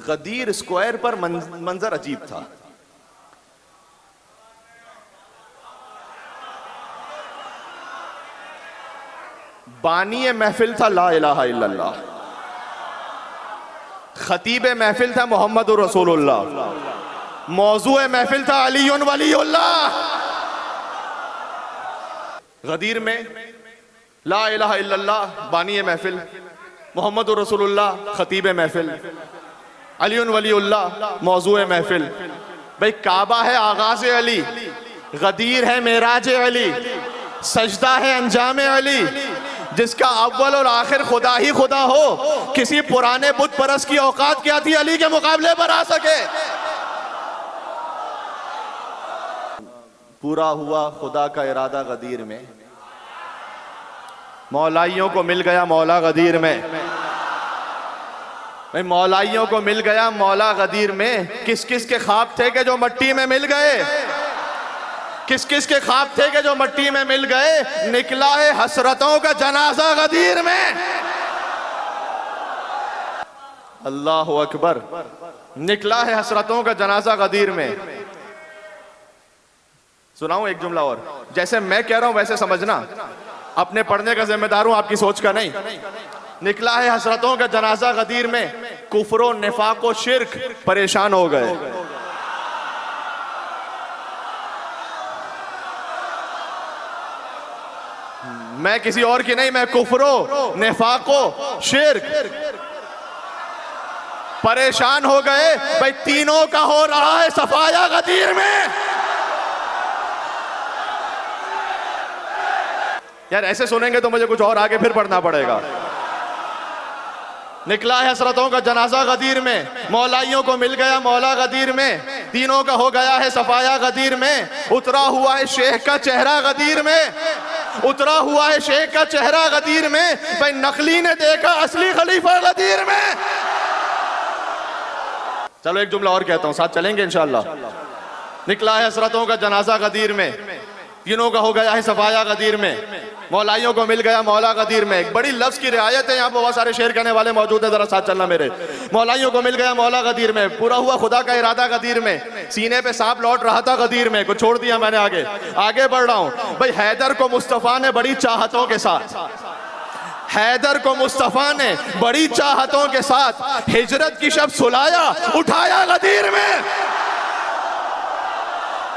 गदीर square पर मंजर अजीब था। बानी महफिल था ला इलाहा इल्लल्लाह, खतीब महफिल था मोहम्मद रसूलुल्लाह, मौजू महफिल था अलीयुन वलीउल्लाह। गदीर में ला इलाहा इल्लल्लाह बानी महफिल, मोहम्मद रसूलुल्लाह खतीब महफिल, अलीयुन वलीउल्लाह मौजू महफिल। भाई काबा है आगाज अली, गदीर है मेराज अली, सजदा है अंजाम अली। जिसका अव्वल और आखिर खुदा ही खुदा हो, किसी पुराने बुत परस्त की औकात क्या थी अली के मुकाबले पर आ सके। पूरा हुआ खुदा का इरादा गदीर में, मौलाइयों को मिल गया मौला गदीर में। भाई मौलाइयों को मिल गया मौला गदीर में। किस किस के ख्वाब थे कि जो मट्टी में मिल गए, किस किस के ख्वाब थे कि जो मट्टी में मिल गए। निकला है हसरतों का जनाजा गदीर में। अल्लाह अकबर, निकला है हसरतों का जनाजा गदीर में। सुनाऊं एक जुमला और, जैसे मैं कह रहा हूं वैसे समझना, अपने पढ़ने का जिम्मेदार हूं, आपकी सोच का नहीं। निकला है हसरतों का जनाजा गदीर में, कुफ्र निफाक व शिर्क परेशान हो गए। मैं किसी और की नहीं, मैं कुफ्रो निफाको शिर्क परेशान हो गए। भाई तीनों का हो रहा है सफाया गदीर में। यार ऐसे सुनेंगे तो मुझे कुछ और आगे फिर पढ़ना पड़ेगा। निकला है हसरतों का जनाजा गदीर में, मौलाइयों को मिल गया मौला गदीर में, तीनों का हो गया है सफाया गदीर में। उतरा हुआ है शेख का चेहरा गदीर में, उतरा हुआ है शेख का चेहरा गदीर में। भाई नकली ने देखा असली खलीफा गदीर में। चलो एक जुमला और कहता हूं, साथ चलेंगे इंशाअल्लाह। निकला है हसरतों का जनाजा गदीर में, तीनों का हो गया है सफाया गदीर में, मौलाइयों को मिल गया मौला गदीर में। एक बड़ी लफ्ज की रियायत है, यहाँ पर बहुत सारे शेर कहने वाले मौजूद हैं, जरा साथ चलना मेरे। मौलाइयों को मिल गया मौला गदीर में, पूरा हुआ खुदा का इरादा गदीर में। सीने पे सांप लौट रहा था गदीर में, कुछ छोड़ दिया मैंने, आगे बढ़ रहा हूं। भाई हैदर को मुस्तफा ने बड़ी चाहतों के साथ, हैदर को मुस्तफा ने बड़ी चाहतों के साथ हिजरत की शब सुलाया, उठाया गदीर में।